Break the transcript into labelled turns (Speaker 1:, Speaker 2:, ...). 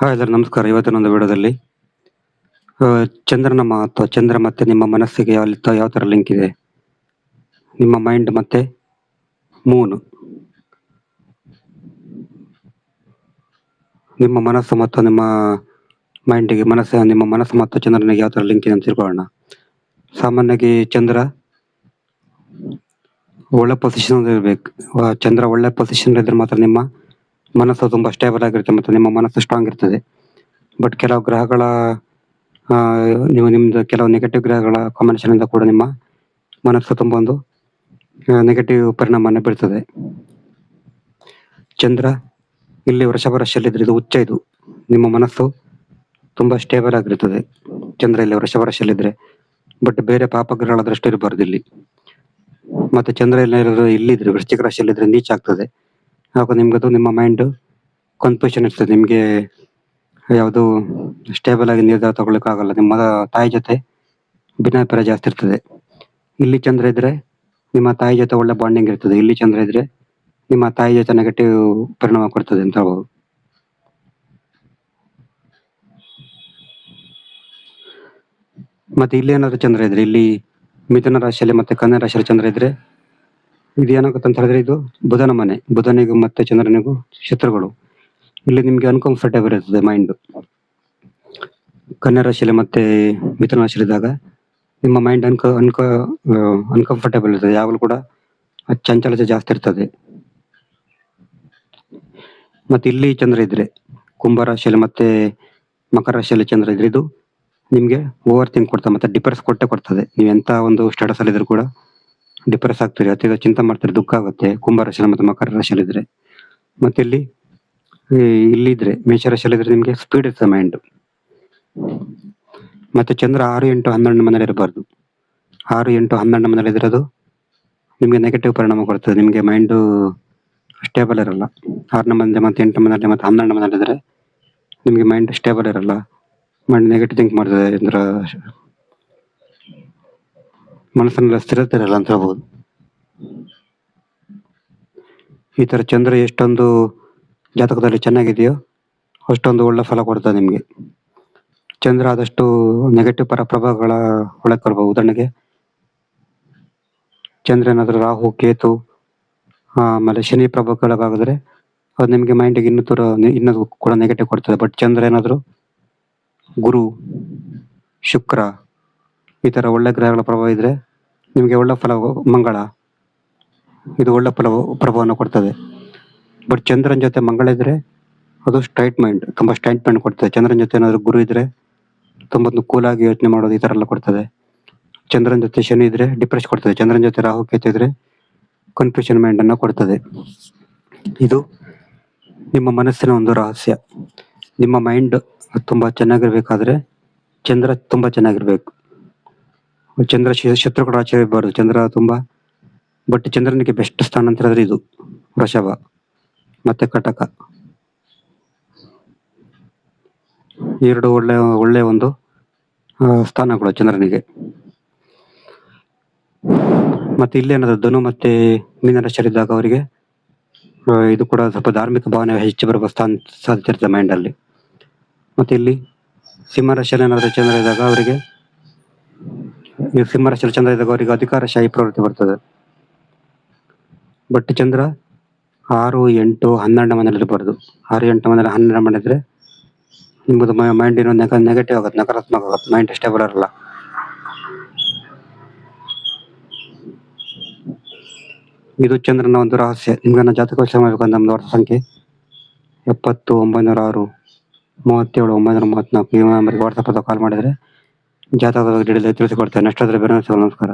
Speaker 1: Hi ಎಲ್ಲರೂ ನಮಸ್ಕಾರ. ಇವತ್ತಿನ ಒಂದು ವಿಡಿಯೋದಲ್ಲಿ ಚಂದ್ರನ ಮಹತ್ವ, ಚಂದ್ರ ಮತ್ತೆ ನಿಮ್ಮ ಮನಸ್ಸಿಗೆ ಯಾವ ತರ ಲಿಂಕ್ ಇದೆ, ನಿಮ್ಮ ಮೈಂಡ್ ಮತ್ತೆ ಮೂನ್, ನಿಮ್ಮ ಮನಸ್ಸು ಮತ್ತು ನಿಮ್ಮ ಮೈಂಡಿಗೆ ನಿಮ್ಮ ಮನಸ್ಸು ಮತ್ತು ಚಂದ್ರನಿಗೆ ಯಾವ ತರ ಲಿಂಕ್ ಇದೆ ಅಂತ ತಿಳ್ಕೊಳ್ಳೋಣ. ಸಾಮಾನ್ಯವಾಗಿ ಚಂದ್ರ ಒಳ್ಳೆ ಪೊಸಿಷನ್ ಇರ್ಬೇಕು. ಚಂದ್ರ ಒಳ್ಳೆ ಪೊಸಿಷನ್ ಇದ್ರೆ ಮಾತ್ರ ನಿಮ್ಮ ಮನಸ್ಸು ತುಂಬಾ ಸ್ಟೇಬಲ್ ಆಗಿರುತ್ತೆ ಮತ್ತು ನಿಮ್ಮ ಮನಸ್ಸು ಸ್ಟ್ರಾಂಗ್ ಇರ್ತದೆ. ಬಟ್ ಕೆಲವು ಗ್ರಹಗಳ ನಿಮ್ದು ಕೆಲವು ನೆಗೆಟಿವ್ ಗ್ರಹಗಳ ಕಾಂಬಿನೇಷನ್ ಇಂದ ಕೂಡ ನಿಮ್ಮ ಮನಸ್ಸು ತುಂಬಾ ಒಂದು ನೆಗೆಟಿವ್ ಪರಿಣಾಮವನ್ನು ಬೀಳ್ತದೆ. ಚಂದ್ರ ಇಲ್ಲಿ ವೃಷಭ ರಾಶಿಯಲ್ಲಿದ್ರೆ ಇದು ಉಚ್ಚ, ಇದು ನಿಮ್ಮ ಮನಸ್ಸು ತುಂಬಾ ಸ್ಟೇಬಲ್ ಆಗಿರ್ತದೆ ಚಂದ್ರ ಇಲ್ಲಿ ವೃಷಭ ರಾಶಿಯಲ್ಲಿದ್ರೆ. ಬಟ್ ಬೇರೆ ಪಾಪಗ್ರಹಗಳ ದೃಷ್ಟಿ ಇರಬಾರ್ದು ಇಲ್ಲಿ. ಮತ್ತೆ ಚಂದ್ರ ಇಲ್ಲಿದ್ರೆ ವೃಶ್ಚಿಕ ರಾಶಿಯಲ್ಲಿದ್ರೆ ನೀಚ ಆಗ್ತದೆ. ಆಗ ನಿಮ್ಗದು ನಿಮ್ಮ ಮೈಂಡ್ ಕನ್ಫ್ಯೂಷನ್ ಇರ್ತದೆ. ನಿಮ್ಗೆ ಯಾವುದು ಸ್ಟೇಬಲ್ ಆಗಿ ನಿರ್ಧಾರ ತಗೊಳ್ಳಿಕ್ಕೆ ಆಗಲ್ಲ. ನಿಮ್ಮ ತಾಯಿ ಜೊತೆ ಭಿನ್ನಾಭಿಪ್ರಾಯ ಜಾಸ್ತಿ ಇರ್ತದೆ. ಇಲ್ಲಿ ಚಂದ್ರ ಇದ್ರೆ ನಿಮ್ಮ ತಾಯಿ ಜೊತೆ ಒಳ್ಳೆ ಬಾಂಡಿಂಗ್ ಇರ್ತದೆ. ಇಲ್ಲಿ ಚಂದ್ರ ಇದ್ರೆ ನಿಮ್ಮ ತಾಯಿ ಜೊತೆ ನೆಗೆಟಿವ್ ಪರಿಣಾಮ ಕೊಡ್ತದೆ ಅಂತ ಹೇಳ್ಬೋದು. ಮತ್ತೆ ಇಲ್ಲಿ ಏನಾದ್ರು ಚಂದ್ರ ಇದ್ರೆ, ಇಲ್ಲಿ ಮಿಥುನ ರಾಶಿಯಲ್ಲಿ ಮತ್ತೆ ಕನ್ಯಾ ರಾಶಿಯಲ್ಲಿ ಚಂದ್ರ ಇದ್ರೆ ಇದು ಏನಾಗುತ್ತೆ ಅಂತ ಹೇಳಿದ್ರೆ, ಇದು ಬುಧನ ಮನೆ. ಬುಧನಿಗೂ ಮತ್ತೆ ಚಂದ್ರನಿಗೂ ಶತ್ರುಗಳು. ಇಲ್ಲಿ ನಿಮ್ಗೆ ಅನ್ಕಂಫರ್ಟೇಬಲ್ ಇರ್ತದೆ ಮೈಂಡ್. ಕನ್ಯಾ ರಾಶಿಯಲ್ಲಿ ಮತ್ತೆ ಮಿಥುನ ರಾಶಿಯಲ್ಲಿದ್ದಾಗ ನಿಮ್ಮ ಮೈಂಡ್ ಅನ್ಕಂಫರ್ಟೇಬಲ್ ಇರ್ತದೆ. ಯಾವಾಗಲೂ ಕೂಡ ಚಂಚಲತೆ ಜಾಸ್ತಿ ಇರ್ತದೆ. ಮತ್ತೆ ಇಲ್ಲಿ ಚಂದ್ರ ಇದ್ರೆ ಕುಂಭ ರಾಶಿಯಲ್ಲಿ ಮತ್ತೆ ಮಕರ ರಾಶಿಯಲ್ಲಿ ಚಂದ್ರ ಇದ್ರೆ ಇದು ನಿಮ್ಗೆ ಓವರ್ ಥಿಂಕ್ ಕೊಡ್ತದೆ ಮತ್ತೆ ಡಿಪ್ರೆಸ್ ಕೊಡ್ತದೆ. ನೀವು ಎಂತ ಒಂದು ಸ್ಟೇಟಸ್ ಅಲ್ಲಿ ಇದ್ರು ಕೂಡ ಡಿಪ್ರೆಸ್ ಆಗ್ತೀರಿ, ಅತಿ ಚಿಂತೆ ಮಾಡ್ತೀರಿ, ದುಃಖ ಆಗುತ್ತೆ ಕುಂಭ ರಾಶಿಯಲ್ಲಿ ಮತ್ತೆ ಮಕರ ರಾಶಿಯಲ್ಲಿ ಇದ್ರೆ. ಮತ್ತೆ ಇಲ್ಲಿದ್ರೆ ಮೇಷರಾಶಿಯಲ್ಲಿ ಇದ್ರೆ ನಿಮ್ಗೆ ಸ್ಪೀಡ್ ಇರ್ತದೆ ಮೈಂಡ್. ಮತ್ತೆ ಚಂದ್ರ 6, 8, 12 ಮನೇಲಿ ಇರಬಾರ್ದು. 6, 8, 12 ಮನೇಲಿ ಇದ್ರದು ನಿಮ್ಗೆ ನೆಗೆಟಿವ್ ಪರಿಣಾಮ ಕೊಡ್ತದೆ. ನಿಮ್ಗೆ ಮೈಂಡ್ ಸ್ಟೇಬಲ್ ಇರಲ್ಲ. 6ನೇ ಮನೆ ಮತ್ತೆ 8ನೇ ಮನೇಲಿ ಮತ್ತೆ 12ನೇ ಮನೇಲಿ ಇದ್ರೆ ನಿಮ್ಗೆ ಮೈಂಡ್ ಸ್ಟೇಬಲ್ ಇರಲ್ಲ. ಮೈಂಡ್ ನೆಗೆಟಿವ್ ಥಿಂಕ್ ಮಾಡ್ತದೆ. ಅಂದ್ರೆ ಮನಸ್ಸಿನಲ್ಲಿ ಸ್ಥಿರತೆ ಇರಲ್ಲ ಅಂತ ಹೇಳ್ಬೋದು. ಈ ತರ ಚಂದ್ರ ಎಷ್ಟೊಂದು ಜಾತಕದಲ್ಲಿ ಚೆನ್ನಾಗಿದೆಯೋ ಅಷ್ಟೊಂದು ಒಳ್ಳೆ ಫಲ ಕೊಡ್ತದೆ ನಿಮ್ಗೆ. ಚಂದ್ರ ಆದಷ್ಟು ನೆಗೆಟಿವ್ ಪ್ರಭಾವಗಳ ಒಳಗೆ ಕೊಡ್ಬೋದು. ಉದಾಹರಣೆಗೆ ಚಂದ್ರ ಏನಾದ್ರು ರಾಹು, ಕೇತು, ಆಮೇಲೆ ಶನಿ ಪ್ರಭಾವಗಳಾಗಿದ್ರೆ ಅದು ನಿಮ್ಗೆ ಮೈಂಡಿಗೆ ಇನ್ನೂ ಕೂಡ ನೆಗೆಟಿವ್ ಕೊಡ್ತದೆ. ಬಟ್ ಚಂದ್ರ ಏನಾದ್ರು ಗುರು, ಶುಕ್ರ ಈ ತರ ಒಳ್ಳೆ ಗ್ರಹಗಳ ಪ್ರಭಾವ ಇದ್ರೆ ನಿಮ್ಗೆ ಒಳ್ಳೆ ಫಲ, ಮಂಗಳ ಇದು ಒಳ್ಳೆ ಪ್ರಭಾವವನ್ನು ಕೊಡ್ತದೆ. ಬಟ್ ಚಂದ್ರನ ಜೊತೆ ಮಂಗಳ ಇದ್ರೆ ಅದು ತುಂಬಾ ಸ್ಟ್ರೈಟ್ ಮೈಂಡ್ ಕೊಡ್ತದೆ. ಚಂದ್ರನ ಜೊತೆ ಏನಾದ್ರು ಗುರು ಇದ್ರೆ ತುಂಬಾ ಕೂಲ್ ಆಗಿ ಯೋಚನೆ ಮಾಡೋದು, ಈ ತರ ಎಲ್ಲ ಕೊಡ್ತದೆ. ಚಂದ್ರನ ಜೊತೆ ಶನಿ ಇದ್ರೆ ಡಿಪ್ರೆಸ್ ಕೊಡ್ತದೆ. ಚಂದ್ರನ ಜೊತೆ ರಾಹು, ಕೇತು ಇದ್ರೆ ಕನ್ಫ್ಯೂಷನ್ ಮೈಂಡ್ ಅನ್ನ ಕೊಡ್ತದೆ. ಇದು ನಿಮ್ಮ ಮನಸ್ಸಿನ ಒಂದು ರಹಸ್ಯ. ನಿಮ್ಮ ಮೈಂಡ್ ತುಂಬಾ ಚೆನ್ನಾಗಿರ್ಬೇಕಾದ್ರೆ ಚಂದ್ರ ತುಂಬಾ ಚೆನ್ನಾಗಿರ್ಬೇಕು. ಚಂದ್ರ ಶತ್ರುಗಳ ರಾಶಿ ಇರಬಾರ್ದು. ಚಂದ್ರ ಬಟ್ ಚಂದ್ರನಿಗೆ ಬೆಸ್ಟ್ ಸ್ಥಾನ ಅಂತ ಹೇಳಿದ್ರೆ ಇದು ವೃಷಭ ಮತ್ತೆ ಕಟಕ. ಎರಡು ಒಳ್ಳೆ ಒಂದು ಸ್ಥಾನಗಳು ಚಂದ್ರನಿಗೆ. ಮತ್ತೆ ಇಲ್ಲೇನಾದ್ರು ಧನು ಮತ್ತೆ ಮೀನ ರಾಶಿಯಲ್ಲಿದ್ದಾಗ ಅವರಿಗೆ ಇದು ಕೂಡ ಸ್ವಲ್ಪ ಧಾರ್ಮಿಕ ಭಾವನೆ ಹೆಚ್ಚು ಬರುವ ಸಾಧ್ಯತೆ ಇರ್ತದೆ ಮೈಂಡ್ ಅಲ್ಲಿ. ಮತ್ತೆ ಇಲ್ಲಿ ಸಿಂಹ ರಾಶಿಯಲ್ಲಿ ಏನಾದ್ರು ಚಂದ್ರ ಇದ್ದಾಗ ಅವರಿಗೆ ಅಧಿಕಾರಶಾಹಿ ಪ್ರವೃತ್ತಿ ಬರ್ತದೆ. ಬಟ್ ಚಂದ್ರ 6, 8, 12 ಮನೇಲಿ ಇರಬಾರ್ದು. 6, 8 ಮನೇಲಿ 12 ಮನೆ ಇದ್ರೆ ನಿಮ್ಮದು ಮೈಂಡ್ ಏನೋ ನೆಗೆಟಿವ್ ಆಗುತ್ತೆ, ನಕಾರಾತ್ಮಕ ಆಗುತ್ತೆ, ಮೈಂಡ್ ಸ್ಟೇಬಲ್ ಇರಲ್ಲ. ಇದು ಚಂದ್ರನ ಒಂದು ರಹಸ್ಯ. ನಿಮ್ಗೆ ನನ್ನ ಜಾತಕ ವಿಷಯ ಮಾಡಬೇಕಂದ್ರೆ ನಮ್ದು ವಾಟ್ಸ್ಆಪ್ ಸಂಖ್ಯೆ 70 906 37 934 ಈ ನಂಬರ್ಗೆ ವಾಟ್ಸ್ಆಪ್ ಕಾಲ್ ಮಾಡಿದ್ರೆ ಜಾತಕದ ಬಗ್ಗೆ ತಿಳಿಸಿಕೊಡ್ತೇನೆ. ನೆಕ್ಸ್ಟ್ ಆದ್ರೆ ಬೇರೆ. ನಮಸ್ಕಾರ.